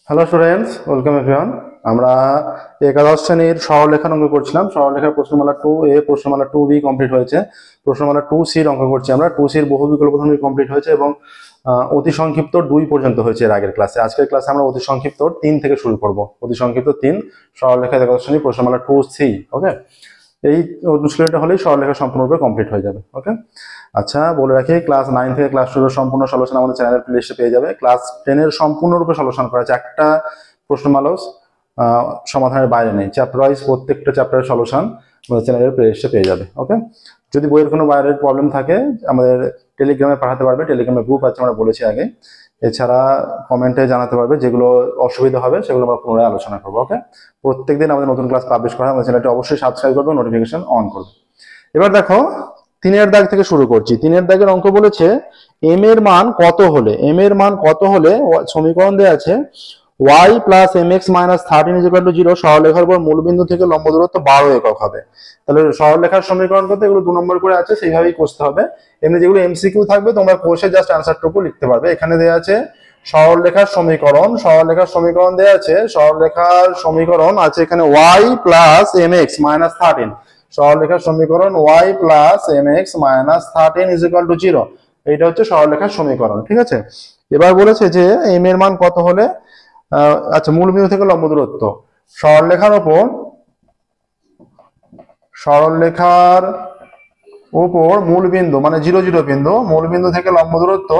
Hello students, welcome everyone. আমরা একাদশ শ্রেণীর সরলরেখার অঙ্ক করছিলাম। সরলরেখার প্রশ্নমালা 2A, প্রশ্নমালা 2B কমপ্লিট হয়েছে। প্রশ্নমালা 2Cর অঙ্ক করছি আমরা। 2Cর বহু বিকল্প ধ্বনি কমপ্লিট হয়েছে এবং অতি সংক্ষিপ্ত 2 পর্যন্ত হয়েছে এর আগের ক্লাসে। আজকের ক্লাসে আমরা অতি সংক্ষিপ্ত 3 থেকে শুরু করব। অতি সংক্ষিপ্ত 3 সরলরেখা একাদশ শ্রেণী প্রশ্নমালা 2C। ওকে, এই অনুশীলনটা হলেই সরলরেখা সম্পূর্ণরূপে কমপ্লিট হয়ে যাবে। ওকে, আচ্ছা বলে রাখি, ক্লাস 9 থেকে ক্লাস 12 এর সম্পূর্ণ সলিউশন আমাদের চ্যানেলের প্লেলিস্টে পেয়ে যাবে। ক্লাস 10 এর সম্পূর্ণরূপে সলিউশন করা আছে, একটা প্রশ্নমালা সমাধানের বাইরে নেই। চ্যাপ্টার ওয়াইজ প্রত্যেকটা চ্যাপ্টারের সলিউশন আমাদের চ্যানেলের প্লেলিস্টে পেয়ে যাবে। ওকে, যদি বইয়ের কোনো বাইরের প্রবলেম থাকে আমাদের টেলিগ্রামে পাঠাতে পারবে। টেলিগ্রামে গ্রুপ আছে, আমরা বলেছি আগে। এছাড়া কমেন্টে জানাতে পারবে, যেগুলো অসুবিধা হবে সেগুলো আমরা পুনরায় আলোচনা করবো। ওকে, প্রত্যেকদিন আমাদের নতুন ক্লাস পাবলিশ করা হয়। আমাদের চ্যানেলটি অবশ্যই সাবস্ক্রাইব করবে, নোটিফিকেশন অন করবে। এবার দেখো, 3 দাগ থেকে শুরু করছি। 3 দাগের অঙ্ক বলেছে এম এর মান কত হলে, সমীকরণ দেওয়া আছে y plus M X minus 13 is equal to 0 সরলরেখার উপর মূলবিন্দু থেকে লম্ব দূরত্ব 12 একক হবে। তাহলে সরলরেখার সমীকরণ করতে এগুলো 2 নম্বর করে আছে, সেইভাবেই করতে হবে। এমনি যেগুলো এমসিকিউ থাকবে তোমরা কোষে জাস্ট অ্যান্সারটুকু লিখতে পারবে। এখানে দেওয়া আছে সরলরেখার সমীকরণ দেওয়া আছে। সরলরেখার সমীকরণ আছে এখানে y plus M X minus 13। সরলরেখার সমীকরণ y plus M X minus 13 is equal to 0। এইটা হচ্ছে সরলরেখার সমীকরণ। ঠিক আছে, এবার বলেছে যে এম এর মান কত হলে, আচ্ছা মূলবিন্দু থেকে লম্ব দূরত্ব, সরলরেখার উপর মূলবিন্দু মানে 0 0 বিন্দু, মূলবিন্দু থেকে লম্ব দূরত্ব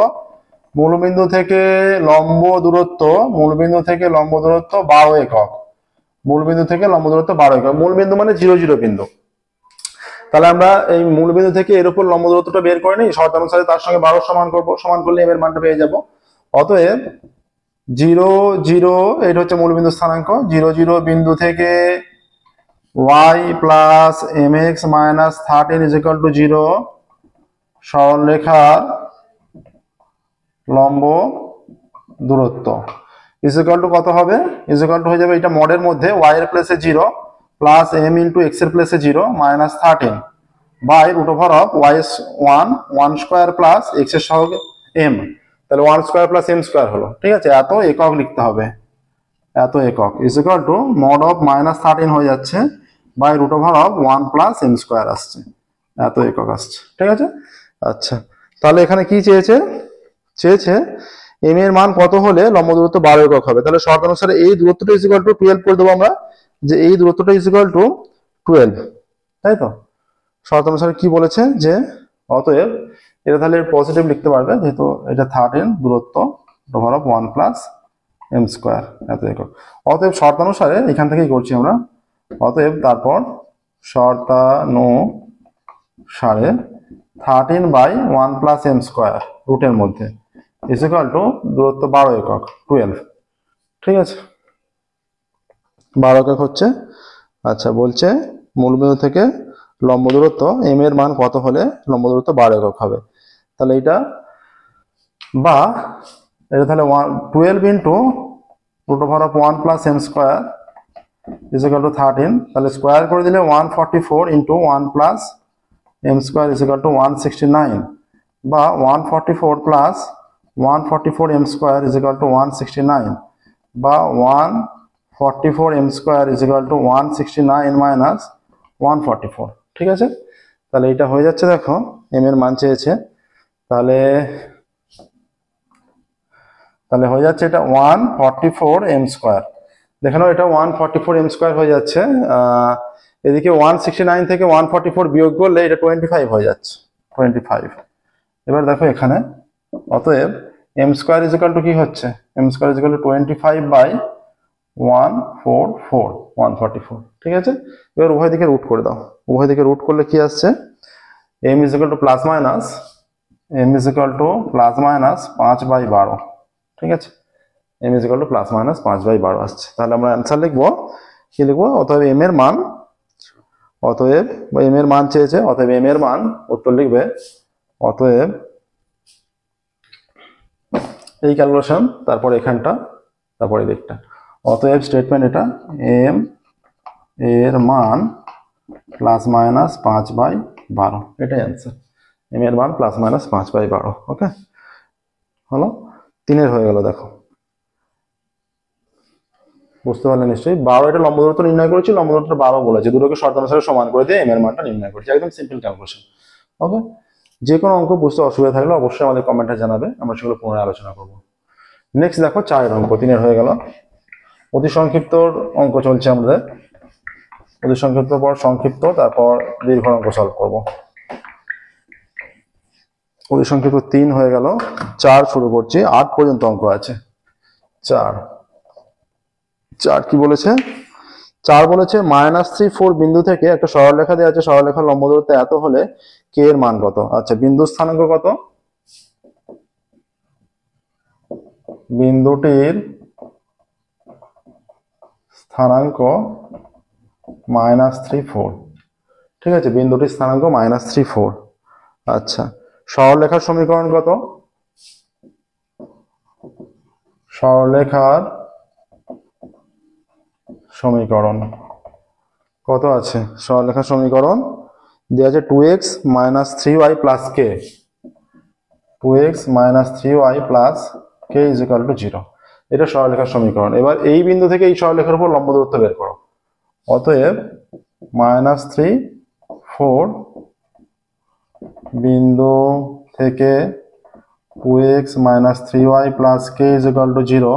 12 একক। মূলবিন্দু মানে 0 0 বিন্দু। তাহলে আমরা এই মূলবিন্দু থেকে এর উপর লম্ব দূরত্বটা বের করে নিই, শর্ত অনুসারে তার সঙ্গে 12 সমান করব। সমান করলে এম এর মানটা পেয়ে যাব। অতএব 0 0, এটা হচ্ছে মূলবিন্দু স্থানাঙ্ক। 0 0 বিন্দু থেকে y plus M X minus 13 is equal to 0 সরলরেখার লম্ব দূরত্ব ইজ ইকুয়াল টু কত হবে? ইজ ইকুয়াল টু হয়ে যাবে, এটা মডের মধ্যে y এর প্লেসে 0 প্লাস m ইন্টু x এর প্লেসে 0 minus 13 by root over of y 1 square plus x এর সহগে m। তাহলে 1 স্কোয়ার প্লাস m স্কোয়ার হলো। ঠিক আছে, এত একক লিখতে হবে, এত একক is equal to mod of minus 13 হয়ে যাচ্ছে by root over of 1 plus m square আসছে, এত একক আসছে। ঠিক আছে, আচ্ছা তাহলে এখানে কি চেয়েছে m এর মান কত হলে লম্ব দূরত্ব 12 একক হবে। তাহলে শর্ত অনুসারে এই দূরত্বটা ইজ ইকুয়াল টু 12 করে দেবো আমরা, যে এই দূরত্বটা ইজ ইকুয়াল টু 12। তাই তো, শর্ত অনুসারে কি বলেছে যে অতএব এটা তাহলে পজিটিভ লিখতে পারবে, যেহেতু এটা 13 দূরত্ব over of 1 plus m square, এত একক। অতএব শর্তানুসারে এখান থেকেই করছি আমরা। অতএব তারপর শর্তানুসারে 13 বাই 1 প্লাস m স্কোয়ার রুটের মধ্যে ইজ ইকুয়াল টু দূরত্ব 12 একক 12। ঠিক আছে, 12 একক হচ্ছে। আচ্ছা বলছে মূলবিন্দু থেকে লম্ব দূরত্ব m এর মান কত হলে লম্ব দূরত্ব 12 একক হবে। তাহলে এটা তাহলে 12 into root over of 1 plus m square is equal to 13। তাহলে স্কোয়ার করে দিলে 144 into 1 plus m square is equal to 169 বা 144 plus 144 m square is equal to 169 বা 144 m square is equal to 169 minus 144। ঠিক আছে, তাহলে এটা হয়ে যাচ্ছে, দেখো m এর মান চেয়েছে, তাহলে হয়ে যাচ্ছে এটা 144 m স্কোয়ার। দেখো এটা 144 m স্কোয়ার হয়ে যাচ্ছে। এদিকে 169 থেকে 144 বিয়োগ করলে এটা 25 হয়ে যাচ্ছে, 25। এবার দেখো এখানে অতএব m square is equal to কি হচ্ছে, m square is equal to 25 by 144। ঠিক আছে, এবার উভয় দিকে রুট করে দাও। উভয় দিকে রুট করলে কি আসছে, m is equal two plus minus 5/12। ঠিক আছে, m is equal two plus minus 5/12 আসছে। তাহলে আমরা অ্যান্সার লিখবো, কি লিখবো, অতএব m এর মান চেয়েছে, অতএব m এর মান উত্তর লিখবে, অতএব এই ক্যালকুলেশন, তারপর এখানটা, তারপর এই দিকটা, অতএব স্টেটমেন্ট এটা m এর মান প্লাস মাইনাস 5/12, এটাই অ্যান্সার। m এর মান প্লাস মাইনাস 5/12। ওকে, হলো 3 হয়ে গেল। দেখো বুঝতে পারলেন নিশ্চয়ই। 12 এটা লম্ব দূরত্ব নির্ণয় করেছি, লম্ব দূরত্ব 12 বলেছে, দুটোকে শর্তানুসারে সমান করে দিয়ে এম এর মানটা নির্ণয় করেছি, একদম সিম্পল ক্যালকুলেশন। ওকে, যে কোনো অঙ্ক বুঝতে অসুবিধা থাকলে অবশ্যই আমাদের কমেন্টে জানাবে, আমরা সেগুলো পুনরায় আলোচনা করবো। নেক্সট দেখো 4 অঙ্ক, 3 হয়ে গেল। অতি সংক্ষিপ্ত অঙ্ক চলছে আমাদের, অতি সংক্ষিপ্ত পর সংক্ষিপ্ত, তারপর দীর্ঘ অঙ্ক সলভ করবো। অতি সংক্ষিপ্ত 3 হয়ে গেল, 4 শুরু করছি, 8 পর্যন্ত অঙ্ক আছে। 4 কি বলেছে? 4 বলেছে -3 4 বিন্দু থেকে একটা সরলরেখা দেওয়া আছে, সরলরেখার লম্ব দূরত্ব এত হলে কে এর মান কত? আচ্ছা, বিন্দুর স্থানাঙ্ক কত? বিন্দুটির স্থানাঙ্ক -3 4, ঠিক আছে, বিন্দুটির স্থানাঙ্ক -3 4। আচ্ছা, সরলরেখার সমীকরণ কত? সরলরেখার সমীকরণ কত আছে? সরলরেখার সমীকরণ দেওয়া আছে 2x - 3y + k, 2x - 3y + k = 0। এটা সরলরেখার সমীকরণ। এবার এই বিন্দু থেকে এই সরলরেখার উপর লম্ব দূরত্ব বের করো। অতএব -3 4 বিন্দু থেকে 2x - 3y + k = 0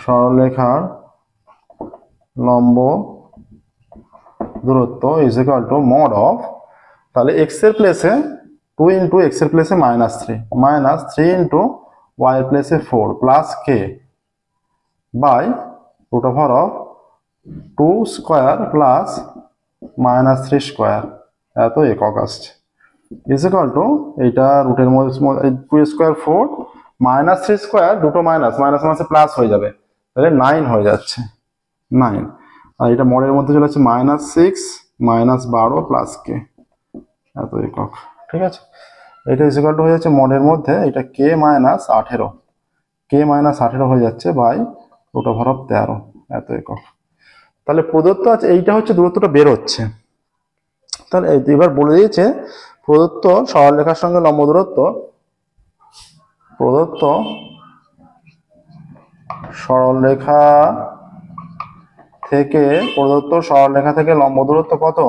সরলরেখার লম্ব দূরত্ব mod of, তাহলে x এর প্লেসে 2 × x এর প্লেসে -3 -3 × y এর প্লেসে 4 + k বাই √2 স্কয়ার প্লাস -3 স্কয়ার, এত একক আসছে, এইটা রুটের মধ্যে 2 স্কয়ার 4 -3 স্কয়ার, দুটো মাইনাস মাইনাস মাসে প্লাস হয়ে যাবে, তাহলে 9 হয়ে যাচ্ছে, 9। আর এটা মডের মধ্যে চলে যাচ্ছে -6 -12 + k, এত একক, ঠিক আছে। এটা হয়ে যাচ্ছে মডের মধ্যে, এটা k - 18, k - 18 হয়ে যাচ্ছে বাই √13, এত একক। তাহলে প্রদত্ত আছে, এইটা হচ্ছে দূরত্বটা বের হচ্ছে। তাহলে এবার বলে দিয়েছে প্রদত্ত সরলরেখার সঙ্গে লম্ব দূরত্ব, প্রদত্ত সরলরেখা থেকে লম্ব দূরত্ব কত?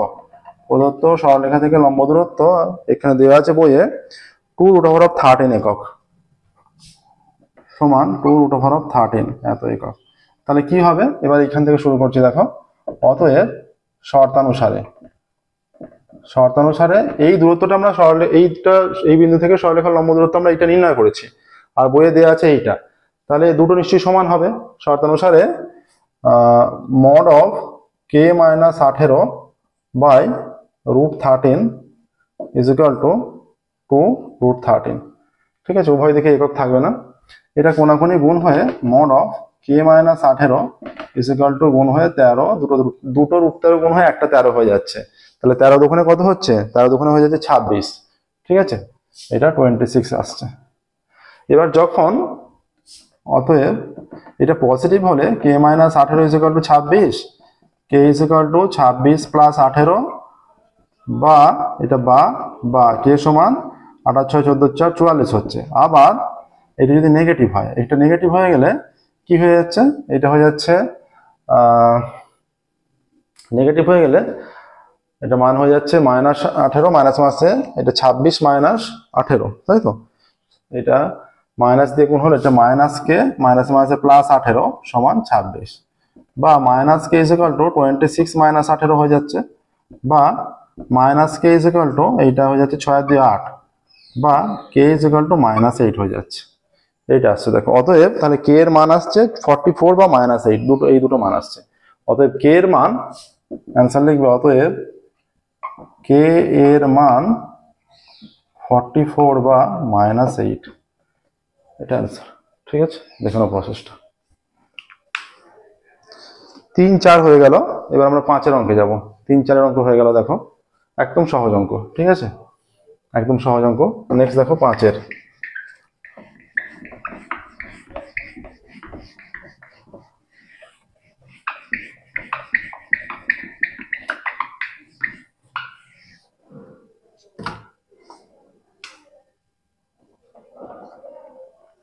প্রদত্ত সরলরেখা থেকে লম্ব দূরত্ব এখানে দেওয়া আছে বইয়ে 2√13 একক, সমান 2√13, এত একক। তাহলে কি হবে? এবার এখান থেকে শুরু করছি, দেখো। অতএব শর্তানুসারে এই দূরত্বটা আমরা এই বিন্দু থেকে সরলরেখার লম্ব দূরত্ব আমরা এটা নির্ণয় করেছি, আর বইয়ে দেওয়া আছে এইটা, তাহলে দুটো নিশ্চয়ই সমান হবে। শর্তানুসারে mod of k - 18 বাই √13 = 2√13, ঠিক আছে। উভয় দিকে একক থাকবে না, এটা কোনাকুনি গুণ হয়ে mod of k - 18 = গুণ হয়ে 13, দুটো √13 গুণ হয়ে একটা 13 হয়ে যাচ্ছে, তাহলে 13 দুগুণে কত হচ্ছে? 13 দুগুণে হয়ে যাচ্ছে 26, ঠিক আছে, এটা 26 আসছে। এবার যখন অতএব এটা পজিটিভ হলে k - 18 = 26, k = 26 + 18, বা এটা বা k সমান 8 6 14 4 44 হচ্ছে। আবার এটা যদি নেগেটিভ হয়, এটা নেগেটিভ হয়ে গেলে কি হয়ে যাচ্ছে? এটা হয়ে যাচ্ছে নেগেটিভ হয়ে গেলে এটা মান হয়ে যাচ্ছে -18, মাইনাস মাসে এটা 26 - 18, তাই তো। এটা মাইনাস দিয়ে গুণ হলে এটা -k মাইনাস মাসে +18 সমান 26, বা -k = 26 - 18 হয়ে যাচ্ছে, বা -k এইটা হয়ে যাচ্ছে 6 2 8, বা k -8 হয়ে যাচ্ছে, এইটা আসছে, দেখো। অতএব তাহলে k এর মান আসছে 44 বা -8, এই দুটো মান আসছে। অতএব k এর মান, অ্যান্সার লিখবে, অতএব k এর মান 44 বা -8, এটা অ্যান্সার, ঠিক আছে। দেখো না প্রসেসটা। 3 4 হয়ে গেল, এবার আমরা 5 অঙ্কে যাব। 3 4 অঙ্ক হয়ে গেল, দেখো, একদম সহজ অঙ্ক, ঠিক আছে, একদম সহজ অঙ্ক। নেক্সট দেখো 5।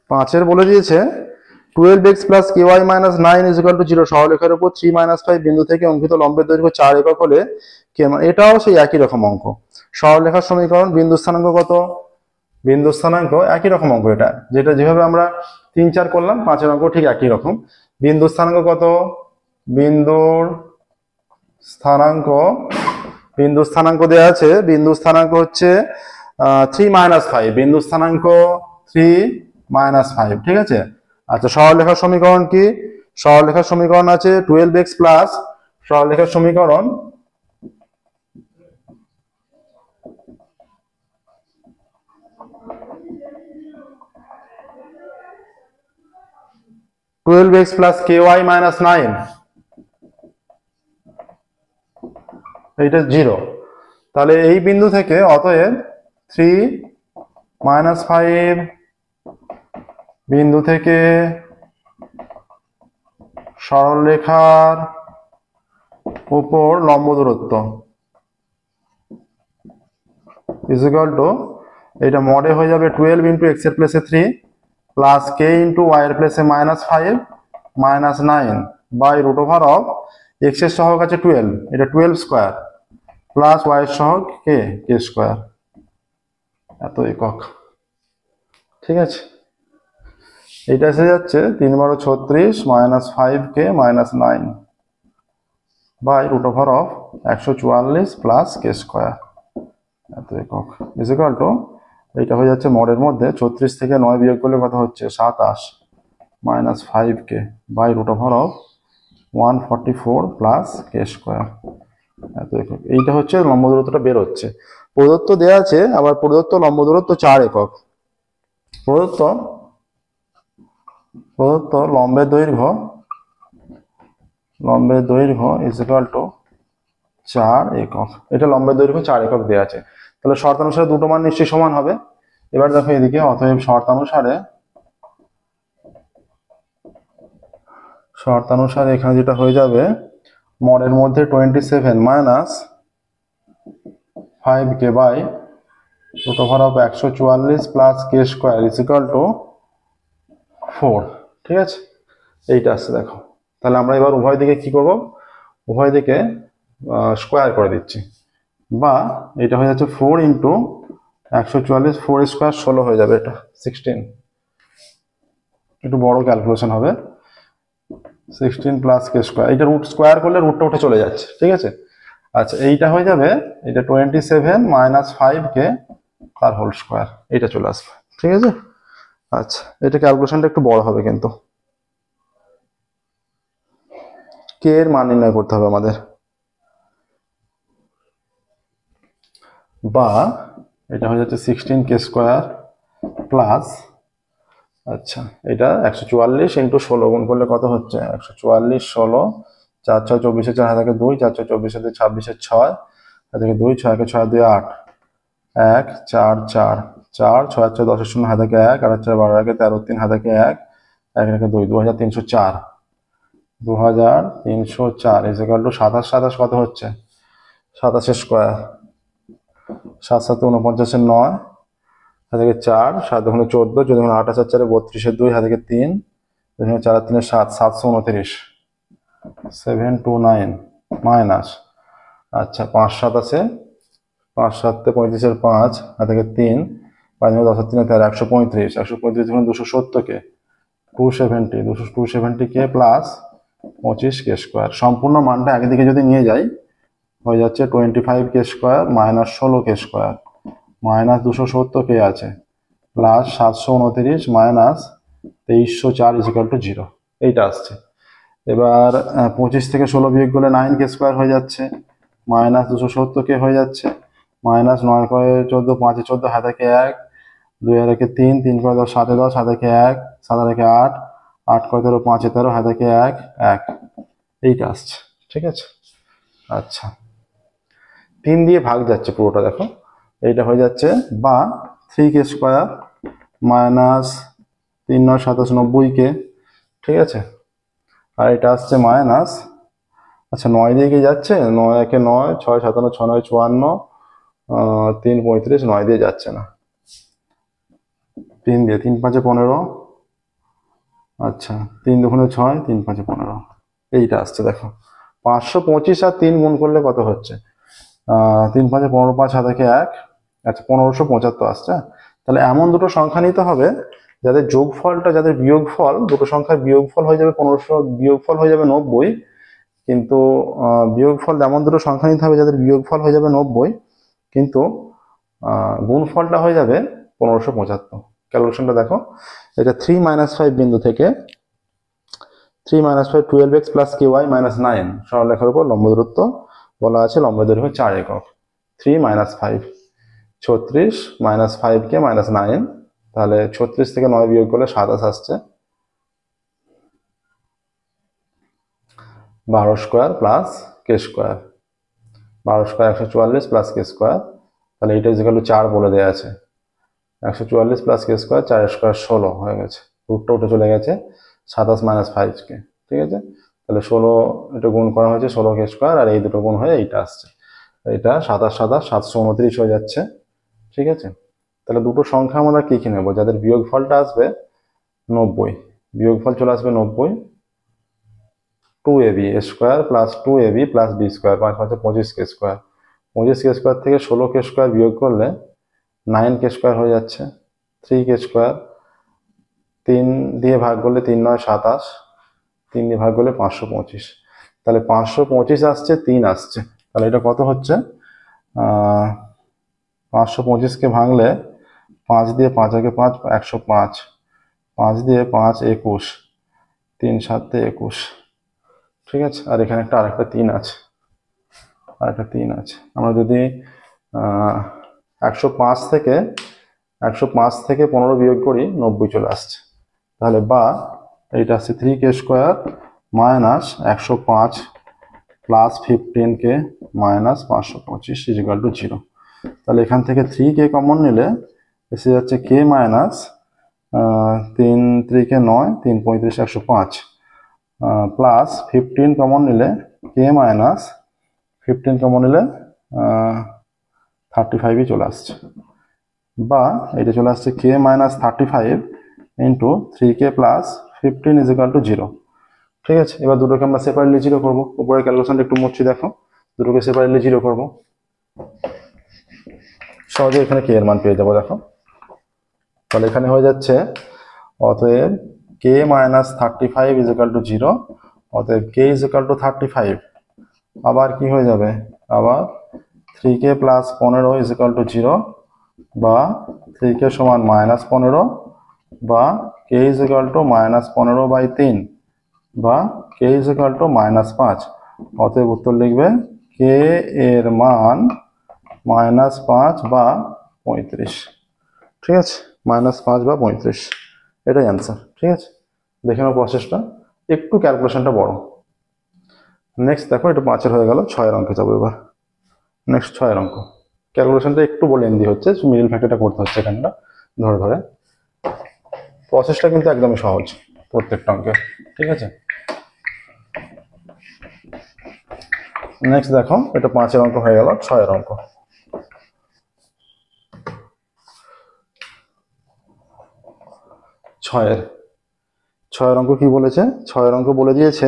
5 বলে দিয়েছে 12x plus ky minus 9 is equal to 0 সরলরেখার উপর 3 মাইনাস 5 বিন্দু থেকে অঙ্কিত লম্বের দৈর্ঘ্য 4 একক হলে এটাও সেই একই রকম অঙ্ক। সরলরেখার সমীকরণ, বিন্দু স্থানাঙ্ক কত? বিন্দু স্থানাঙ্ক একই রকম অঙ্ক, এটা যেটা যেভাবে আমরা 3 4 করলাম 5 অঙ্ক ঠিক একই রকম। বিন্দু স্থানাঙ্ক কত? বিন্দুর স্থানাঙ্ক, বিন্দু স্থানাঙ্ক দেওয়া আছে, বিন্দু স্থানাঙ্ক হচ্ছে 3 মাইনাস 5, বিন্দু স্থানাঙ্ক 3 মাইনাস 5, ঠিক আছে। আচ্ছা, সরলরেখার সমীকরণ কি? সরলরেখার সমীকরণ আছে 12x প্লাস, সরলরেখার সমীকরণ 12x প্লাস ky মাইনাস 9, এইটা 0। তাহলে এই বিন্দু থেকে অতএব 3 মাইনাস 5 বিন্দু থেকে সরলরেখার উপর লম্ব দূরত্ব ইজ ইকুয়াল টু, এটা মডে হয়ে যাবে 12 ইন্টু এক্স এর প্লেসে 3 প্লাস কে ইন্টু ওয়াই এর প্লেসে minus 5 minus 9 by root over of x এর সহগ আছে 12, এটা 12 স্কোয়ার প্লাস ওয়াই এর সহগ কে স্কোয়ার, এত একক, ঠিক আছে। এইটা এসে যাচ্ছে 3 × 36 minus 5k minus 9 by root over of 144 plus K square, এত একক ইজ ইকুয়াল টু, এইটা হয়ে যাচ্ছে মডের মধ্যে 36 থেকে 9 বিয়োগ করলে কত হচ্ছে 27 minus 5k by root over of 144 plus K square, এত একক। এইটা হচ্ছে লম্ব দূরত্বটা বের হচ্ছে। প্রদত্ত দেওয়া আছে আবার প্রদত্ত লম্ব দূরত্ব 4 একক। প্রদত্ত লম্বের দৈর্ঘ্য ইজ ইকুয়াল টু 4 একক। এটা লম্বের দৈর্ঘ্য 4 একক দেওয়া আছে। তাহলে শর্তানুসারে দুটো মান নিশ্চয়ই সমান হবে। এবার দেখো এদিকে, অতএব শর্তানুসারে এখানে যেটা হয়ে যাবে, মডের মধ্যে 27 minus 5k by root over of 144 plus K square is equal to 4, ঠিক আছে। এইটা আসছে দেখো। তাহলে আমরা এবার উভয় দিকে কি করব, উভয় দিকে স্কোয়ার করে দিচ্ছি, বা এটা হয়ে যাচ্ছে 4 ইন্টু 144, 4 স্কোয়ার 16 হয়ে যাবে, এটা 16, একটু বড় ক্যালকুলেশন হবে, 16 প্লাস কে স্কোয়ার, এটা রুট স্কোয়ার করলে রুটটা উঠে চলে যাচ্ছে, ঠিক আছে। আচ্ছা, এইটা হয়ে যাবে, এটা 27 মাইনাস 5k তার হোল স্কোয়ার, এইটা চলে আসবে, ঠিক আছে। আচ্ছা, এটা ক্যালকুলেশনটা একটু বড় হবে কিন্তু, কে এর মান নির্ণয় করতে হবে আমাদের, বা এটা হয়ে যাচ্ছে 16k স্কোয়ার প্লাস, আচ্ছা এটা 144 ইন্টু 16 গুণ করলে কত হচ্ছে 144 16 4 6 24 4 হাতে 2 4 6 24 হাতে 26 6 হাতে 2 6 কে 6 2 8 1 4 4 4 6 4 10 0 হাতে 1 8 4 12 কে 13 3 হাতে 1 1 রেখে 2 2304 ইজ ইকুয়াল টু 27 27 কত হচ্ছে 27 স্কোয়ার 7 7 49 9 হাতে 4 7 দুগুণে 14 14 দুগুণে 8 4 32 2 হাতে 3 4 3 7 729 729 মাইনাস, আচ্ছা 5 7 আছে 5 7 35 5 হাতে 3 5 10 3 13 135 135 দুগুণে 270 কে 270 কে প্লাস 25 কে স্কোয়ার। সম্পূর্ণ মানটা একদিকে যদি নিয়ে যাই হয়ে যাচ্ছে 25 কে স্কোয়ার মাইনাস 16 কে স্কোয়ার মাইনাস 270 কে আছে plus 729 minus 2304 is equal to 0, এইটা আসছে। এবার 25 থেকে 16 বিয়োগ করলে 9 কে স্কোয়ার হয়ে যাচ্ছে মাইনাস 270 কে হয়ে যাচ্ছে মাইনাস 9 করে 14 5 14 হাতে 1 2 রেখে 3 3 করে 10 7 10 হাতে 1 7 রেখে 8 8 করে 13 5 13 হাতে 1 1, এইটা আসছে, ঠিক আছে। আচ্ছা 3 দিয়ে ভাগ যাচ্ছে পুরোটা, দেখো এইটা হয়ে যাচ্ছে, বা 3 কে স্কোয়ার মাইনাস 3 9 27 90 কে, ঠিক আছে। আর এটা আসছে মাইনাস, আচ্ছা 9 দিয়ে কি যাচ্ছে 9 একে 9 6 57 6 9 54 3 35 9 দিয়ে যাচ্ছে না, 3 দিয়ে 3 5 15 আচ্ছা 3 দুগুণে 6, 3 5 15, এইটা আসছে দেখো। 525 আর 3 গুণ করলে কত হচ্ছে? 3 5 15, 5 হাতে 1, আচ্ছা 1575 আসছে। তাহলে এমন দুটো সংখ্যা নিতে হবে যাদের যোগফলটা, যাদের বিয়োগফল, দুটো সংখ্যার বিয়োগফল হয়ে যাবে 1500, বিয়োগফল হয়ে যাবে 90, কিন্তু বিয়োগফল এমন দুটো সংখ্যা নিতে হবে যাদের বিয়োগফল হয়ে যাবে 90, কিন্তু গুণফলটা হয়ে যাবে 1575। ক্যালকুলেশনটা দেখো, এটা 3 - 5 বিন্দু থেকে 3 - 5 12x প্লাস ky মাইনাস 9 সরলরেখার উপর লম্ব দূরত্ব বলা আছে, লম্ব দৈর্ঘ্য 4 একক। 3 - 5 36 - 5 কে -9, তাহলে 36 থেকে 9 বিয়োগ করলে 27 আসছে। 12 square plus K square, 12 square 144 plus K square, তাহলে এটা ইজ ইকুয়াল টু 4 বলে দেওয়া আছে। 144 প্লাস কে স্কোয়ার, 4 স্কোয়ার 16 হয়ে গেছে, রুটটা উঠে চলে গেছে। 27 - 5 কে, ঠিক আছে। তাহলে 16 এটা গুণ করা হয়েছে 16 কে স্কোয়ার, আর এই দুটো গুণ হয়ে এইটা আসছে। এটা 27 27 729 হয়ে যাচ্ছে, ঠিক আছে। তাহলে দুটো সংখ্যা আমরা কি কি নেবো যাদের বিয়োগফলটা আসবে 90, বিয়োগফল চলে আসবে 90। 2ab square plus 2ab plus B square, 5 5 25 K square, 25 K square থেকে 16 কে স্কোয়ার বিয়োগ করলে 9 কে স্কোয়ার হয়ে যাচ্ছে। 3 কে স্কোয়ার, 3 দিয়ে ভাগ করলে 3 9 27, 3 দিয়ে ভাগ করলে 525, তাহলে 525 আসছে, 3 আসছে। তাহলে এটা কত হচ্ছে? 525 কে ভাঙলে 5 দিয়ে 5 আগে 5 105, 5 দিয়ে 5 21, 3 7 21, ঠিক আছে। আর এখানে আরেকটা 3 আছে, আমরা যদি 105 থেকে 15 বিয়োগ করি 90 চলে আসছে। তাহলে বা এইটা আসছে 3k square minus 105 plus 15k minus 525 is equal to 0। তাহলে এখান থেকে 3k কমন নিলে এসে যাচ্ছে k minus 3 3k 9, 3 35 105, plus 15 common নিলে k মাইনাস 15 কমন নিলে 35ই চলে আসছে, বা এটা চলে আসছে k minus 35 into 3k plus 15 is equal to 0, ঠিক আছে। এবার দুটোকে আমরা সেপারেটলি 0 করবো। উপরের ক্যালকুলেশনটা একটু মুছি দেখো, দুটোকে সেপারেটলি 0 করবো, সহজে এখানে k এর মান পেয়ে যাবো দেখো। তাহলে এখানে হয়ে যাচ্ছে অতএব k minus 35 is equal to 0, অতএব k ইজ ইকুয়াল টু 35, আবার কি হয়ে যাবে, আবার 3k plus 15 is equal to 0, বা 3k সমান মাইনাস 15, বা k is equal two minus 15/3, বা k is equal two minus 5। অতএব উত্তর লিখবে k এর মান -5 বা 35, ঠিক আছে, -5 বা 35, এটাই অ্যান্সার, ঠিক আছে। দেখে নাও প্রসেসটা, একটু ক্যালকুলেশনটা বড়। নেক্সট দেখো, এটা 5-এর হয়ে গেল, 6-এর অঙ্কে যাবো এবার। নেক্সট 6-এর অঙ্ক, ক্যালকুলেশনটা একটু লেন্দি হচ্ছে, মিডল ফ্যাক্টরটা করতে হচ্ছে এখানটা ধরে ধরে। প্রসেসটা কিন্তু একদমই সহজ প্রত্যেকটা অঙ্কে, ঠিক আছে। নেক্সট দেখো, এটা 5-এর অঙ্ক হয়ে গেল, 6-এর অঙ্ক। ছয়ের অঙ্ক কি বলেছে? 6-এর অঙ্ক বলে দিয়েছে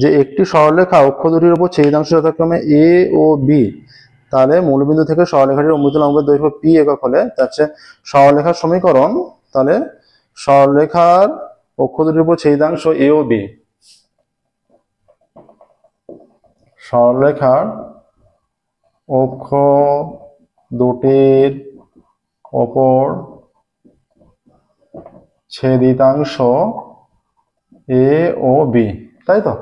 যে একটি সরলরেখা অক্ষ দুটির উপর ছেদিতাংশ যথাক্রমে এ ও বি, তাহলে মূলবিন্দু থেকে সরলরেখাটির অমৃত লম্বের দৈর্ঘ্য পি একক হলে তার সরলরেখার সমীকরণ, তাহলে সরলরেখার অক্ষ দুটির উপর ছেদিতাংশ এ ও বি, সরলরেখার অক্ষ দুটির ওপর ছেদিতাংশ এ ও বি, তাই তো।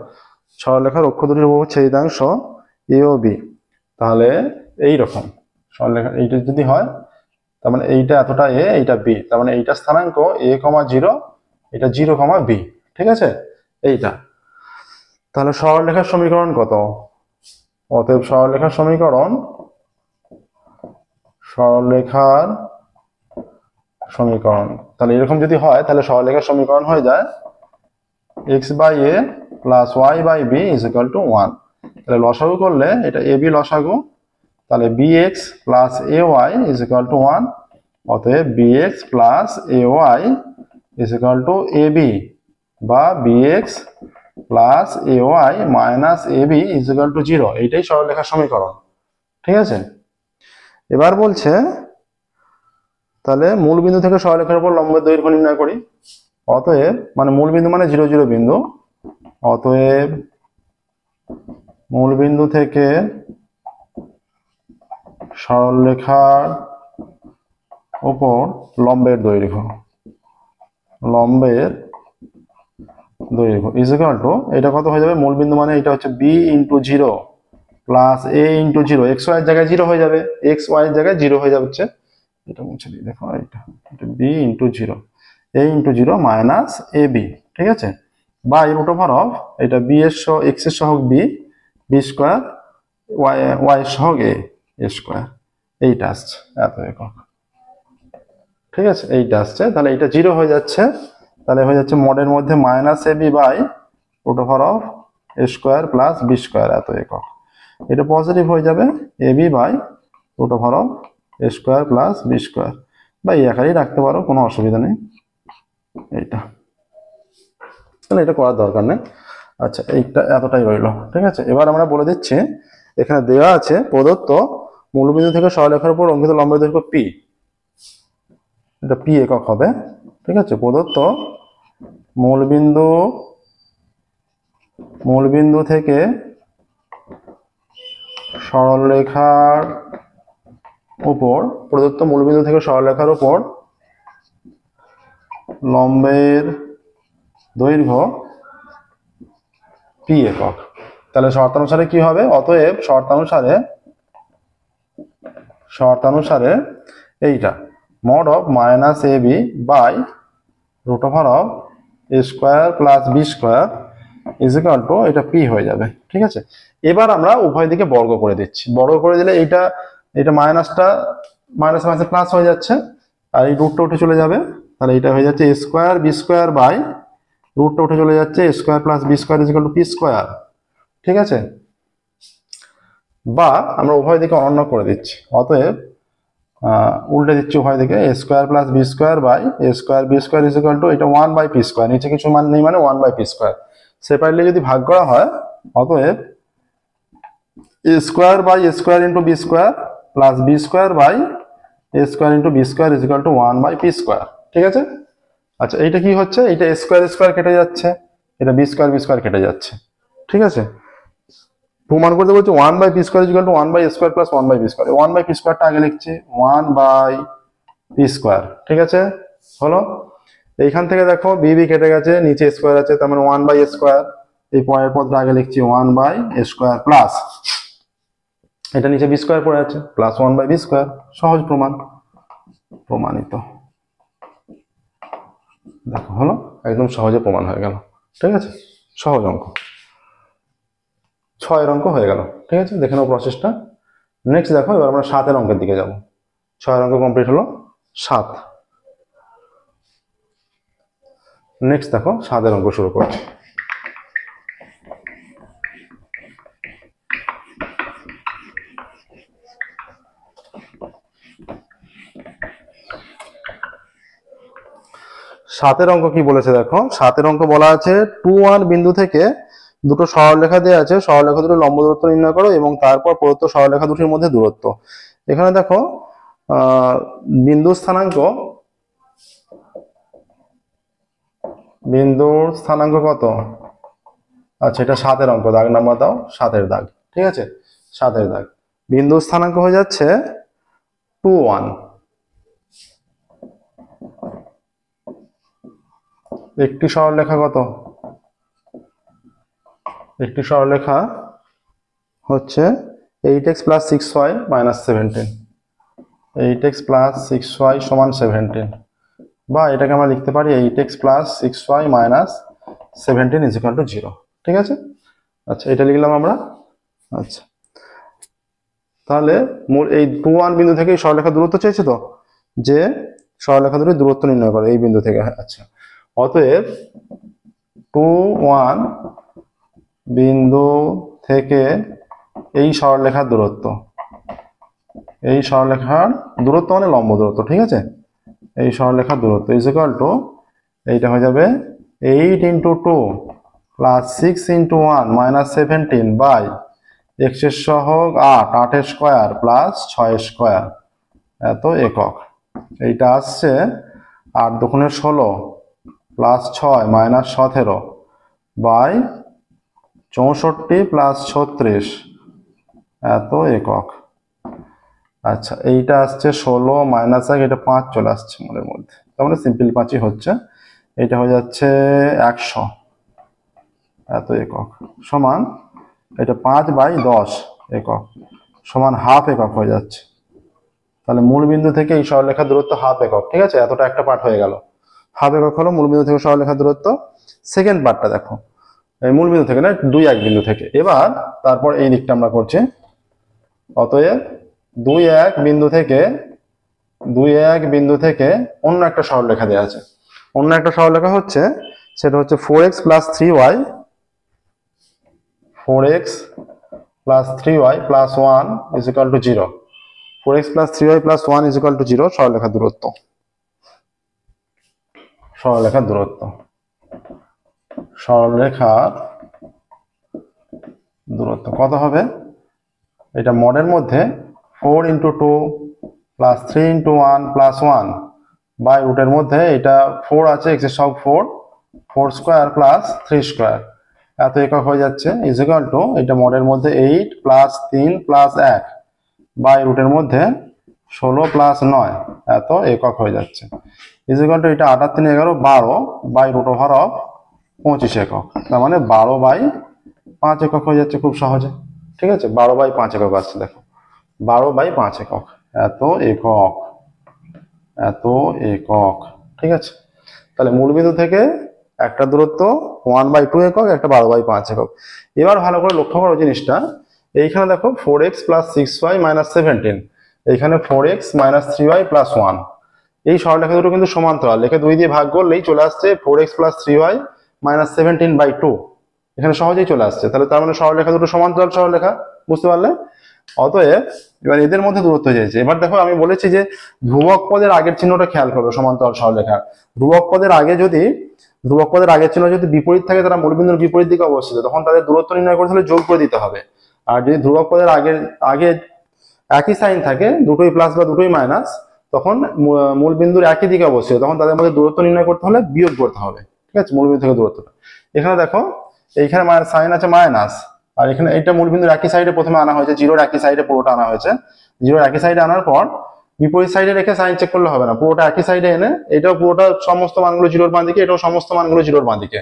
সরলরেখার অক্ষ দুটির উপর ছেদিতাংশ এ ও বি, তাহলে এইরকম সরলরেখা এইটা যদি হয়, তার মানে এইটা এতটা এ, এইটা বি, তার মানে এইটা স্থানাঙ্ক a, 0, এটা 0, b, ঠিক আছে, এইটা। তাহলে সরলরেখার সমীকরণ কত? অতএব সরলরেখার সমীকরণ, তাহলে এরকম যদি হয়, তাহলে সরলরেখার সমীকরণ হয়ে যায় x/a plus y/b is equal to 1। তাহলে লসাগু করলে এটা ab লসাগু, তাহলে bx plus ay is equal to 1, অতএব bx plus ay is equal two ab, বা bx plus ay minus ab is equal to 0, এইটাই সরলরেখার সমীকরণ। ঠিক আছে, এবার বলছে তাহলে মূল বিন্দু থেকে সরলরেখার উপর লম্বের দৈর্ঘ্য নির্ণয় করি। অতএব মানে মূল বিন্দু মানে 0 0 বিন্দু, অতএব মূল বিন্দু থেকে সরলরেখার উপর লম্বের দৈর্ঘ্য ইজ ইকুয়াল টু, এটা কত হয়ে যাবে, মূল বিন্দু মানে এটা হচ্ছে b into 0 plus a into 0, X Y এর জায়গায় 0 হয়ে যাবে, এক্স ওয়াই এর জায়গায় 0 হয়ে যাচ্ছে, এটা মুছে দিই, দেখো এটা b into 0, a into 0 minus ab। ঠিক আছে, বা রুট ওভার অফ এটা b এর সহ x এর সহগ b স্কোয়ার, y এর সহগ a স্কোয়ার, এইটা আসছে এত একক। ঠিক আছে, এইটা আসছে, তাহলে এটা 0 হয়ে যাচ্ছে, তাহলে হয়ে যাচ্ছে মডের মধ্যে minus ab by root over of a square plus b square এত একক। এটা পজিটিভ হয়ে যাবে ab by root over of a square plus b square, বা এই আকারেই রাখতে পারো, কোনো অসুবিধা নেই। এইটা তাহলে এটা করার দরকার নেই। আচ্ছা, এইটা এতটাই রইলো। ঠিক আছে, এবার আমরা বলে দিচ্ছি, এখানে দেওয়া আছে প্রদত্ত মূলবিন্দু থেকে সরলরেখার উপর অঙ্কিত লম্বের দৈর্ঘ্য p, এটা p একক হবে। ঠিক আছে, প্রদত্ত মূলবিন্দু থেকে সরলরেখার উপর লম্বের দৈর্ঘ্য p একক। তাহলে শর্তানুসারে কি হবে, অতএব শর্তানুসারে এইটা mod of minus ab by root over of a square plus b square is equal to, এটা p হয়ে যাবে। ঠিক আছে, এবার আমরা উভয় দিকে বর্গ করে দিচ্ছি, বর্গ করে দিলে এটা মাইনাস মাইনাসে প্লাস হয়ে যাচ্ছে, আর এই রুটটা উঠে চলে যাবে, তাহলে এটা হয়ে যাচ্ছে a square b square by রুটটা উঠে চলে যাচ্ছে a square plus b square is equal to p square. ঠিক আছে, বা আমরা উভয় দিকে অনন্য করে দিচ্ছি, অতএব উল্টে দিচ্ছি উভয় দিকে, a square plus b square by a square b square is equal to, এটা 1 বাই p স্কোয়ার, নিচে কিছু মান নেই মানে 1 বাই p স্কোয়ার, সেপারেটলি যদি ভাগ করা হয়, অতএব a square by a square into b square plus b square by a square into b square is equal to 1 by p square. ঠিক আছে, আচ্ছা এইটা কি হচ্ছে, এটা a স্কোয়ার স্কোয়ার কেটে যাচ্ছে, এটা b স্কোয়ার কেটে যাচ্ছে। ঠিক আছে, প্রমাণ করতে বলছে 1 by p square is equal to 1 by a square plus 1 by b square, 1 by p স্কোয়ারটা আগে লিখছি, 1 বাই p স্কোয়ার। ঠিক আছে, হলো, এইখান থেকে দেখো b কেটে গেছে, নিচে স্কোয়ার আছে, তার মানে 1 বাই a স্কোয়ার, এই পরের পদটা আগে লিখছি 1 বাই a স্কোয়ার প্লাস এটা নিচে b স্কোয়ার পড়ে আছে প্লাস 1 বাই b স্কোয়ার, সহজ প্রমাণিত। দেখো হলো, একদম সহজে প্রমাণ হয়ে গেল। ঠিক আছে, সহজ অঙ্ক, 6 অঙ্ক হয়ে গেল। ঠিক আছে, দেখে নাও প্রসেসটা। নেক্সট দেখো, এবার আমরা 7 অঙ্কের দিকে যাব। 6 অঙ্ক কমপ্লিট হলো, 7 নেক্সট দেখো 7 অঙ্ক শুরু করছি। সাতের অঙ্ক কি বলেছে দেখো, 7 অঙ্ক বলা আছে 2-1 বিন্দু থেকে দুটো সরলরেখা দেওয়া আছে, সরলরেখা দুটোর লম্ব দূরত্ব নির্ণয় করো এবং তারপর প্রদত্ত সরলরেখা দুটির মধ্যে দূরত্ব। এখানে দেখো বিন্দুর স্থানাঙ্ক কত, আচ্ছা এটা 7 অঙ্ক, দাগ নাম্বার দাও 7 দাগ। ঠিক আছে, 7 দাগ, বিন্দুর স্থানাঙ্ক হয়ে যাচ্ছে 2-1, একটি সরলরেখা কত, একটি সরলরেখা হচ্ছে 8x plus 6y minus 17, 8x plus 6y সমান 17, বা এটাকে আমরা লিখতে পারি 8x plus 6y minus 17 is equal to 0। ঠিক আছে, আচ্ছা এটা লিখলাম আমরা। আচ্ছা, তাহলে এই 2-1 বিন্দু থেকে সরলরেখা দূরত্ব চাইছে, তো যে সরলরেখা দুটির দূরত্ব নির্ণয় করে এই বিন্দু থেকে। আচ্ছা, অতএব 2-1 বিন্দু থেকে এই সরলরেখার দূরত্ব, এই সরলরেখার দূরত্ব মানে লম্ব দূরত্ব। ঠিক আছে, এই সরলরেখার দূরত্ব ইজ ইকুয়াল টু, এইটা হয়ে যাবে 8 into 2 plus 6 into 1 minus 17 by X এর সহগ 8, 8 স্কোয়ার প্লাস 6 স্কোয়ার এত একক। এইটা আসছে 8 দুগুণে 16 প্লাস 6 মাইনাস 17 বাই 64 প্লাস 36 এত একক। আচ্ছা, এইটা আসছে 16 মাইনাস 1, এটা 5 চলে আসছে মনের মধ্যে, তার মানে সিম্পল 5ই হচ্ছে। এটা হয়ে যাচ্ছে 100 এত একক, সমান এটা 5 বাই 10 একক সমান হাফ একক হয়ে যাচ্ছে। তাহলে মূল বিন্দু থেকে এই সরলরেখার দূরত্ব হাফ একক। ঠিক আছে, এতটা একটা পার্ট হয়ে গেল। হাফ একক হলো মূল বিন্দু থেকে সরলরেখার দূরত্ব। সেকেন্ড পার্টটা দেখো, এই মূল বিন্দু থেকে না, 2, 1 বিন্দু থেকে। এবার তারপর এই দিকটা আমরা করছি। অতএব 2, 1 বিন্দু থেকে অন্য একটা সরলরেখা দেওয়া আছে। অন্য একটা সরলরেখা হচ্ছে, সেটা হচ্ছে 4x plus 3y, 4x plus 3y plus 1 is equal to 0। 4x plus 3y plus 1 is equal to 0 সরলরেখার দূরত্ব। সরলরেখার দূরত্ব, সরলরেখার দূরত্ব কত হবে? এটা মডের মধ্যে 4 into 2 plus 3 into 1 plus 1 by রুটের মধ্যে এটা 4 আছে, এক্স এর সব 4 স্কোয়ার প্লাস 3 স্কোয়ার এত একক হয়ে যাচ্ছে ইজ ইকুয়াল টু, এটা মডের মধ্যে 8 প্লাস 3 প্লাস 1 বাই রুটের মধ্যে 16 প্লাস 9 এত একক হয়ে যাচ্ছে ইজ ইকুয়াল টু, এটা 8 আর 3 11 12 বাই রুট ওভার অফ 25 একক। তার মানে 12 বাই 5 একক হয়ে যাচ্ছে খুব সহজে। ঠিক আছে, 12 বাই 5 একক আসছে, দেখো 12 বাই 5 একক এত একক, এত একক। ঠিক আছে, তাহলে মূলবিন্দু থেকে একটা দূরত্ব 1/2 একক, একটা 12 বাই 5 একক। এবার ভালো করে লক্ষ্য করো জিনিসটা, এইখানে দেখো 4x প্লাস 6y মাইনাস 17, এইখানে 4x মাইনাস 3y প্লাস 1। এই সরলরেখা দুটো কিন্তু সমান্তরাল, একে 2 দিয়ে ভাগ করলেই চলে আসছে 4x প্লাস 3y মাইনাস 17/2, এখানে সহজেই চলে আসছে। তাহলে তার মানে সরলরেখা দুটো সমান্তরাল সরলরেখা, বুঝতে পারলে? অতএব এবার এদের মধ্যে দূরত্ব চাইছে। এবার দেখো আমি বলেছি যে ধ্রুবক পদের আগের চিহ্নটা খেয়াল করবে সমান্তরাল সরলরেখা। ধ্রুবক পদের আগের চিহ্ন যদি বিপরীত থাকে, তারা মূলবিন্দুর বিপরীত দিকে অবস্থিত, তখন তাদের দূরত্ব নির্ণয় করতে হলে যোগ করে দিতে হবে। আর যদি ধ্রুবক পদের আগে একই সাইন থাকে, দুটোই প্লাস বা দুটোই মাইনাস, তখন মূলবিন্দুর একই দিকে অবস্থিত, তখন তাদের মধ্যে দূরত্ব নির্ণয় করতে হলে বিয়োগ করতে হবে। ঠিক আছে, মূলবিন্দু থেকে দূরত্বটা। এখানে দেখো এইখানে সাইন আছে মাইনাস, আর এখানে এইটা মূলবিন্দুর একই সাইডে প্রথমে আনা হয়েছে, জিরোর একই সাইডে পুরোটা আনা হয়েছে। জিরোর একই সাইডে আনার পর বিপরীত সাইডে রেখে সাইন চেক করলে হবে না, পুরোটা একই সাইডে এনে এটাও পুরোটা সমস্ত মানগুলো জিরোর বাঁ দিকে, এটাও সমস্ত মানগুলো জিরোর বাঁ দিকে।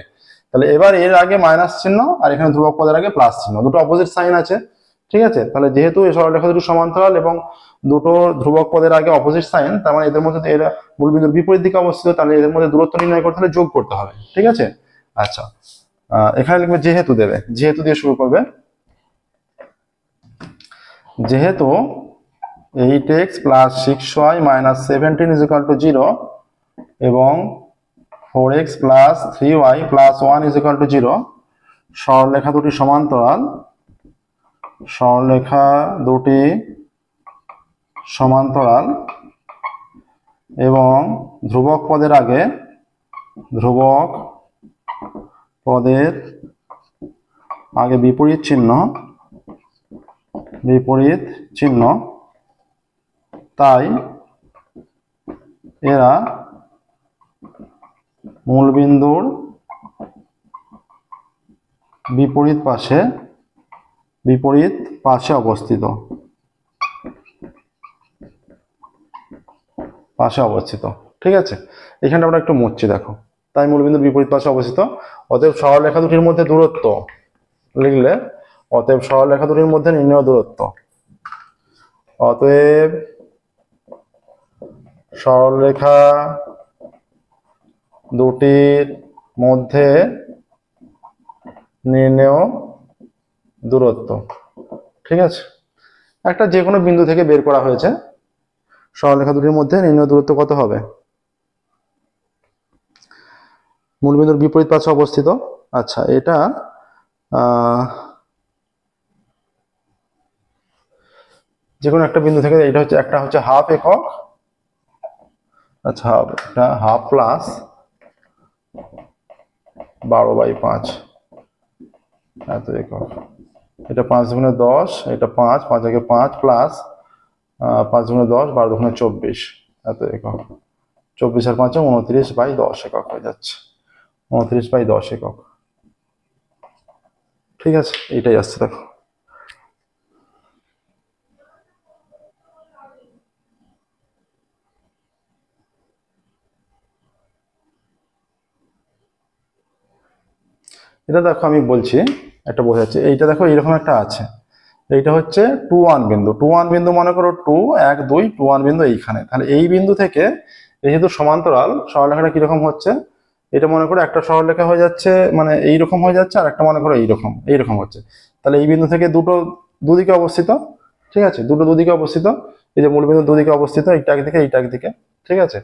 তাহলে এবার এর আগে মাইনাস চিহ্ন আর এখানে ধ্রুবক পদের আগে প্লাস চিহ্ন, দুটো অপোজিট সাইন আছে। ঠিক আছে, তাহলে যেহেতু এই সরলরেখা দুটো সমান্তরাল এবং দুটো ধ্রুবক পদের আগে অপোজিট সাইন, তার মানে এদের মধ্যে এরা মূলবিন্দুর বিপরীত দিকে অবস্থিত, তাহলে এদের মধ্যে দূরত্ব নির্ণয় করতে হলে যোগ করতে হবে। ঠিক আছে, আচ্ছা এখানে লিখবে যেহেতু, দেবে যেহেতু দিয়ে শুরু করবে। যেহেতু 8x plus 6y minus 17 is equal to 0 এবং 4x plus 3y plus 1 is equal to 0, সরলরেখা দুটি সমান্তরাল, সরলরেখা দুটি সমান্তরাল এবং ধ্রুবক পদের আগে বিপরীত চিহ্ন, তাই এরা মূলবিন্দুর বিপরীত পাশে অবস্থিত। ঠিক আছে, এখানটা আমরা একটু মুছছি, দেখো তাই মূলবিন্দুর বিপরীত পাশে অবস্থিত। অতএব সরলরেখা দুটির মধ্যে দূরত্ব লিখলে, অতএব সরলরেখা দুটির মধ্যে নির্ণেয় দূরত্ব, অতএব সরলরেখা দুটির মধ্যে নির্ণেয় দূরত্ব। ঠিক আছে, একটা যে কোনো বিন্দু থেকে বের করা হয়েছে, সরলরেখা দুটির মধ্যে নির্ণেয় দূরত্ব কত হবে? মূলবিন্দুর বিপরীত পাশে অবস্থিত। আচ্ছা, এটা যে কোনো একটা বিন্দু থেকে, এটা হচ্ছে একটা হচ্ছে হাফ একক। আচ্ছা, এটা হাফ প্লাস 12/5 এত একক। এটা 5 গুণে 10, এটা 5, 5 একে 5 প্লাস 5 গুণে 10, 12 গুণে 24 এত একক। 24 আর 5 29/10 একক হয়ে যাচ্ছে, 29/10 একক। ঠিক আছে, এইটাই আসছে দেখো। এটা দেখো আমি বলছি, একটা বোঝাচ্ছি। এইটা দেখো এরকম একটা আছে, এইটা হচ্ছে 2 1 বিন্দু। 2 1 বিন্দু মনে করো 2 1 2 2 1 বিন্দু এইখানে। তাহলে এই বিন্দু থেকে যেহেতু সমান্তরাল, সরলরেখাটা কিরকম হচ্ছে, এটা মনে করো একটা সরলরেখা হয়ে যাচ্ছে, মানে এইরকম হয়ে যাচ্ছে, আর একটা মনে করো এইরকম এইরকম হচ্ছে। তাহলে এই বিন্দু থেকে দুটো দুদিকে অবস্থিত, ঠিক আছে, দুটো দুদিকে অবস্থিত। এই যে মূলবিন্দু দুদিকে অবস্থিত, এইটা একদিকে এইটা একদিকে, ঠিক আছে।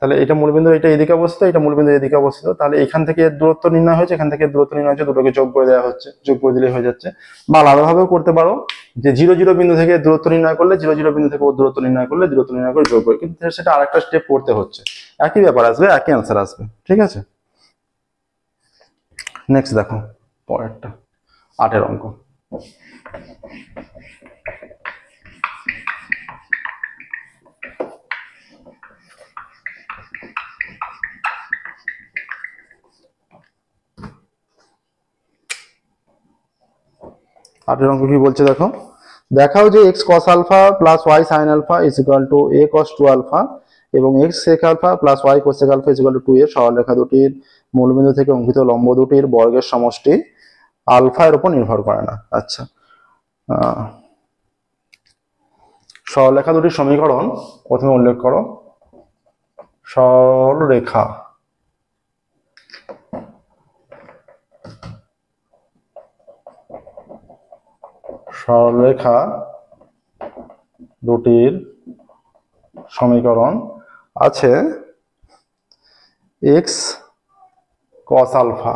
তাহলে এটা মূলবিন্দু, এটা এদিকে অবস্থিত, এটা মূলবিন্দু এদিকে অবস্থিত। তাহলে এখান থেকে এর দূরত্ব নির্ণয় হয়েছে, এখান থেকে দূরত্ব নির্ণয় হচ্ছে, দুটোকে যোগ করে দেওয়া হচ্ছে, যোগ করে দিলে হয়ে যাচ্ছে। বা আলাদাভাবেও করতে পারো, যে 0 0 বিন্দু থেকে দূরত্ব নির্ণয় করলে, 0 0 বিন্দু থেকে দূরত্ব নির্ণয় করলে, দূরত্ব নির্ণয় করে যোগ করে, কিন্তু সেটা আরেকটা স্টেপ করতে হচ্ছে। একই ব্যাপার আসবে, একই অ্যান্সার আসবে, ঠিক আছে। নেক্সট দেখো পরেরটা, 8 অঙ্ক। অঙ্ক কি বলছে দেখো, দেখাও যে x cos alpha plus y sin alpha is equal to a cos 2 alpha এবং x sec alpha plus y cosec alpha is equal to 2 এর সরলরেখা দুটির মূলবিন্দু থেকে অঙ্কিত লম্ব দুটির বর্গের সমষ্টি আলফা এর উপর নির্ভর করে না। আচ্ছা, সরলরেখা দুটির সমীকরণ প্রথমে উল্লেখ করো। সরলরেখা সরলরেখা দুটির সমীকরণ আছে x cos alpha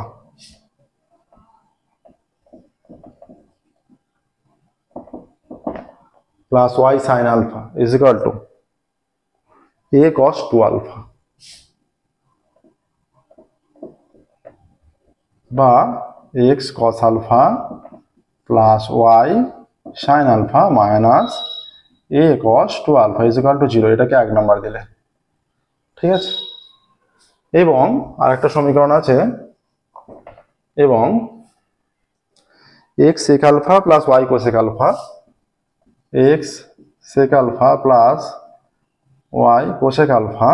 plus y sin alpha is equal to a cos 2 alpha, বা x cos alpha plus y sin alpha minus a cos 2 alpha is equal to 0। এটাকে 1 নাম্বার দিলে, ঠিক আছে। এবং আরেকটা সমীকরণ আছে, এবং x sec alpha plus y cosec alpha, x sec alpha plus y cosec alpha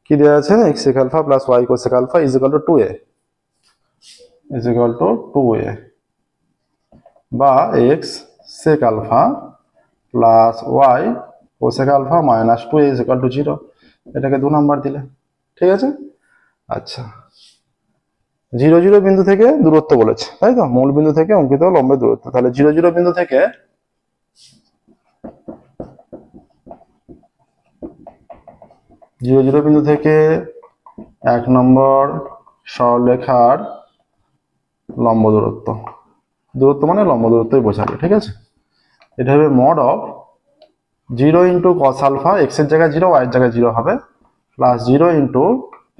কি দেওয়া আছে, x sec alpha plus y cosec alpha is equal to 2a, is equal to 2a, বা x sec alpha plus y cosec alpha minus 2a is equal to 0। এটাকে 2 number দিলে, ঠিক আছে। আচ্ছা, 0 0 বিন্দু থেকে দূরত্ব বলেছে, তাই তো, মূল বিন্দু থেকে অঙ্কিত লম্বের দূরত্ব। তাহলে 0 0 বিন্দু থেকে 0 0 বিন্দু থেকে 1 নম্বর সরলরেখার লম্ব দূরত্ব, দূরত্ব মানে লম্ব দূরত্বই বোঝাবে, ঠিক আছে। এটা হবে mod of 0 into cos alpha, x এর জায়গায় 0, y এর জায়গায় 0 হবে, plus 0 into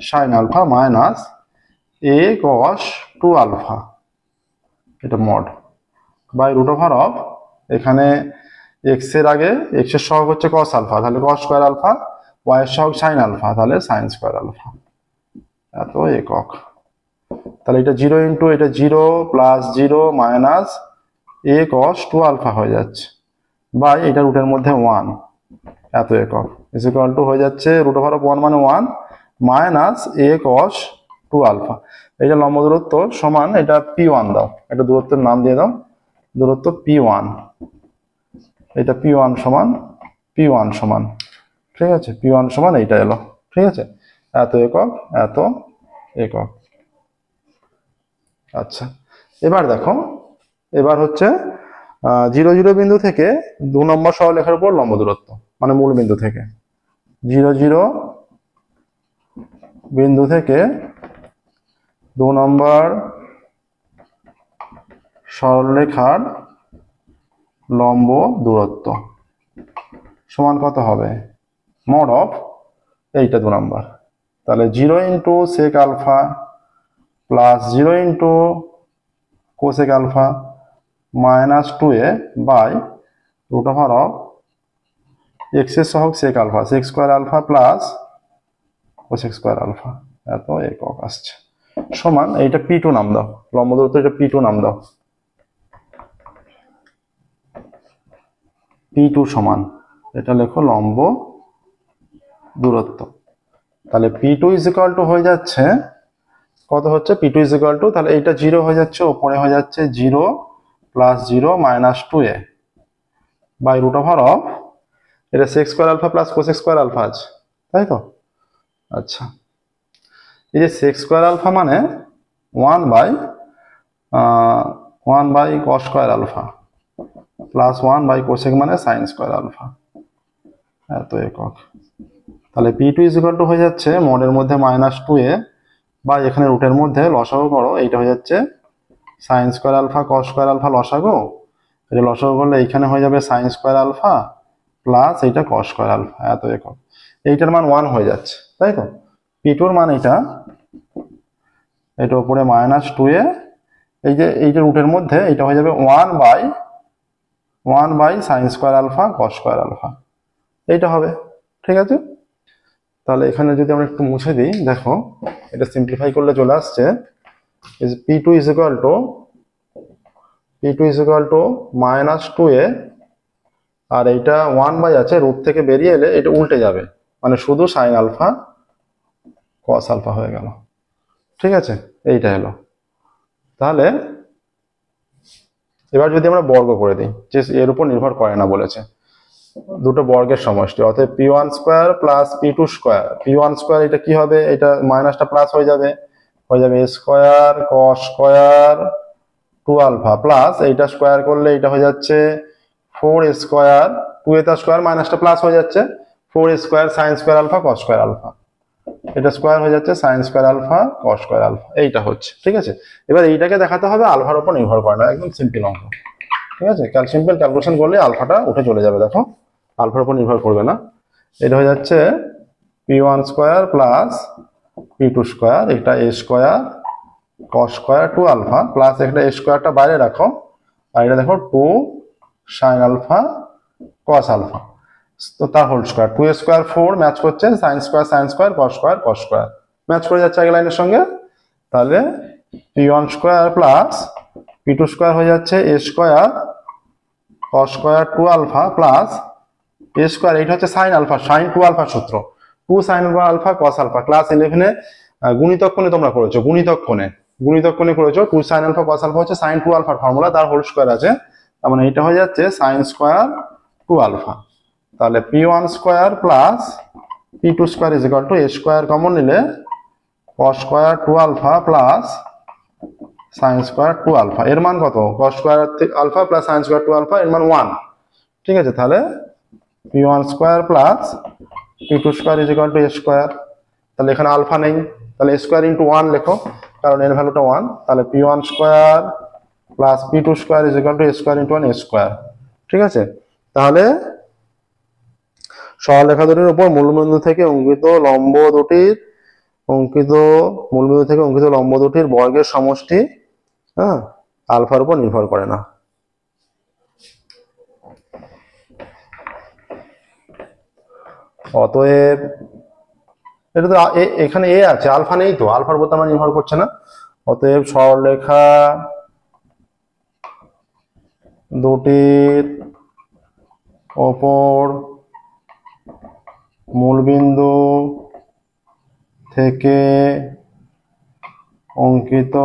sine alpha minus a cos 2 alpha, এটা mod, by root over of, এখানে এক্স এর আগে এক্স এর সহগ হচ্ছে cos আলফা, তাহলে cos স্কয়ার আলফা, y এর সহগ sin আলফা, তাহলে sin স্কয়ার আলফা এত একক। তাহলে এটা 0 ইন্টু এটা 0 plus 0 minus a cos 2 alpha হয়ে যাচ্ছে, বাই এটা রুটের মধ্যে 1 এত একক ইজ ইকুয়াল টু হয়ে যাচ্ছে রুট ওভার অফ 1 মানে 1 মাইনাস a cos 2 আলফা। এটা লম্ব দূরত্ব সমান, এটা p1 দাও, এটা দূরত্বের নাম দিয়ে দাও, দূরত্ব p1, এটা p1 সমান p1 সমান, ঠিক আছে, p1 সমান এইটা এলো, ঠিক আছে, এত একক এত একক। আচ্ছা, এবার দেখো, এবার হচ্ছে 0 0 বিন্দু থেকে 2 নম্বর সরলরেখার উপর লম্ব দূরত্ব, মানে মূল বিন্দু থেকে 0 0 বিন্দু থেকে 2 নম্বর সরলরেখার লম্ব দূরত্ব সমান কত হবে, মড অফ এইটা 2 নম্বর, তাহলে 0 into sec alpha plus 0 into cosec alpha minus 2a by root over of x এর সহগ sec alpha sec square alpha plus cosec square alpha এত একক আসছে সমান এইটা P2 নাম দাও, লম্ব দূরত্ব এটা P2 নাম দাও। P2 সমান এটা লেখো লম্ব দূরত্ব। তাহলে P2 ইজ ইকুয়াল টু হয়ে যাচ্ছে কত হচ্ছে, P2 ইজ ইকুয়াল টু তাহলে এইটা 0 হয়ে যাচ্ছে, ওপরে হয়ে যাচ্ছে 0 plus 0 minus 2a by root over of এটা sec square alpha plus cosec square alpha আছে, তাই তো? আচ্ছা, এই যে সেক স্কোয়ার আলফা মানে 1 by cos square alpha plus 1 by cosec মানে সাইন স্কোয়ার আলফা এত একক। তাহলে P2 ইজ ইকুয়াল টু হয়ে যাচ্ছে মোডের মধ্যে মাইনাস 2a বা এখানে রুটের মধ্যে লসাগু করো, এইটা হয়ে যাচ্ছে sine square alpha cos square alpha লসাগু, এটা লসাগু করলে এইখানে হয়ে যাবে সাইন স্কোয়ার আলফা প্লাস এইটা কস স্কোয়ার আলফা এত একক। এইটার মান 1 হয়ে যাচ্ছে, তাই তো? P2 এর মান এটা উপরে মাইনাস 2a, এই যে এইটা রুটের মধ্যে এটা হয়ে যাবে 1 by sine square alpha cos square alpha, এইটা হবে, ঠিক আছে? তাহলে এখানে যদি আমরা একটু মুছে দিই, দেখো এটা সিম্পলিফাই করলে চলে আসছে P2 is equal two minus 2a আর এইটা 1 বাই আছে, রুট থেকে বেরিয়ে এলে এটা উল্টে যাবে, মানে শুধু সাইন আলফা কস আলফা হয়ে গেল, ঠিক আছে? এইটা হলো। তাহলে এবার যদি আমরা বর্গ করে দিই, যে এর উপর নির্ভর করে না বলেছে, দুটো বর্গের সমষ্টি, অতএব P1 square plus P2 square, P1 square এটা কি হবে, এটা মাইনাসটা প্লাস হয়ে যাবে a square cos square 2 alpha plus এইটা স্কোয়ার করলে এটা হয়ে যাচ্ছে 4a স্কোয়ার, 2a টা স্কোয়ার মাইনাসটা প্লাস হয়ে যাচ্ছে 4a square sine square alpha cos square alpha, এটা স্কোয়ার হয়ে যাচ্ছে sine square alpha cos square alpha, এইটা হচ্ছে, ঠিক আছে? এবার এইটাকে দেখাতে হবে আলফার উপর নির্ভর করে না, একদম সিম্পল অঙ্ক, ঠিক আছে? সিম্পল ক্যালকুলেশন করলে আলফাটা উঠে চলে যাবে, দেখো আলফার উপর নির্ভর করবে না। এটা হয়ে যাচ্ছে P1 square plus P2 square, এটা a square cos square 2 alpha plus একটা a স্কোয়ারটা বাইরে রাখো, আর এটা দেখো 2 সাইন আলফা কস আলফা, তো তার whole square, 2a square 4 match করছে, sine square cos square match করে যাচ্ছে আগে লাইনের সঙ্গে। তাহলে P1 square plus P2 square হয়ে যাচ্ছে a square cos square 2 alpha plus a square, এইটা হচ্ছে সাইন আলফা, সাইন 2 আলফা সূত্র, 2 sine alpha cos alpha, class 11 গুণিতক কোণে তোমরা করেছো, গুণিতক কোণে করেছো, 2 সাইন আলফা কস আলফা হচ্ছে সাইন 2 আলফার ফর্মুলা, তার হোল স্কোয়ার আছে, তার মানে এটা হয়ে যাচ্ছে সাইন স্কোয়ার 2 আলফা। তাহলে P1 square plus P2 square is equal to a square common নিলে cos square 2 alpha plus sine square 2 alpha, এর মান কত, cos square alpha plus sine square 2 alpha, এর মান 1, ঠিক আছে? তাহলে P1 square plus P2 square is equal to a square, তাহলে এখানে আলফা নেই, তাহলে a স্কোয়ার ইন্টু 1 লেখো, কারণ এর ভ্যালুটা 1, তাহলে P1 square plus P2 square is equal to a square into 1 a square, ঠিক আছে? তাহলে সরলরেখা দুটির উপর মূলবিন্দু থেকে অঙ্কিত লম্ব দুটির বর্গের সমষ্টি আলফার উপর নির্ভর করে না। অতএব এটা তো এখানে এ আছে, আলফা নেই তো, আলফার উপর আমরা নির্ভর করছে না, অতএব সরলরেখা দুটির ওপর মূলবিন্দু থেকে অঙ্কিত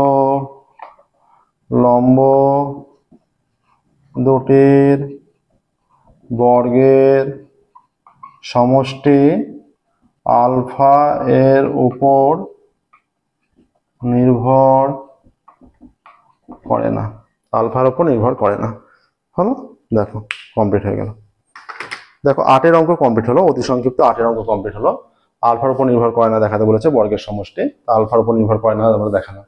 লম্ব দুটির বর্গের সমষ্টি আলফা এর উপর নির্ভর করে না, আলফার উপর নির্ভর করে না। হলো, দেখো কমপ্লিট হয়ে গেল। দেখো 8 অঙ্ক কমপ্লিট হলো, অতি সংক্ষিপ্ত 8 অঙ্ক কমপ্লিট হলো। আলফার উপর নির্ভর করে না দেখাতে বলেছে, বর্গের সমষ্টি, আলফার উপর নির্ভর করে না আমরা দেখানো।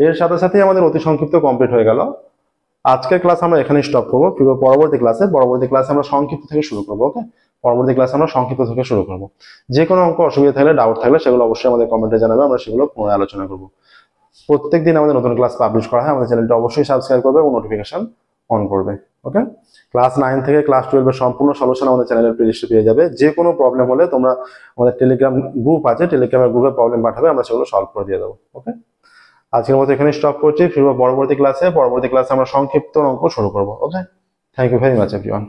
এর সাথে সাথেই আমাদের অতি সংক্ষিপ্ত কমপ্লিট হয়ে গেল। আজকের ক্লাস আমরা এখানে স্টপ করবো, পরবর্তী ক্লাসে আমরা সংক্ষিপ্ত থেকে শুরু করবো। ওকে, পরবর্তী ক্লাসে আমরা সংক্ষিপ্ত থেকে শুরু করবো। যে কোনো অঙ্ক অসুবিধা থাকলে, ডাউট থাকলে সেগুলো অবশ্যই আমাদের কমেন্টে জানাবে, আমরা সেগুলো পুনরায় আলোচনা করবো। প্রত্যেকদিন আমাদের নতুন ক্লাস পাবলিশ করা হয়। আমাদের চ্যানেলটা অবশ্যই সাবস্ক্রাইব করবে এবং নোটিফিকেশন অন করবে। ওকে, ক্লাস 9 থেকে ক্লাস 12 এর সম্পূর্ণ সলিউশন আমাদের চ্যানেলের প্লেলিস্টে পেয়ে যাবে। যে কোনো প্রবলেম হলে তোমরা আমাদের টেলিগ্রাম গ্রুপ আছে, টেলিগ্রামের গ্রুপে প্রবলেম পাঠাবে, আমরা সেগুলো সলভ করে দিয়ে দেবো। ওকে, আজকের মতো এখানে স্টপ করছি। ফিরবো পরবর্তী ক্লাসে আমরা সংক্ষিপ্ত অঙ্ক শুরু করবো। Okay, thank you very much everyone.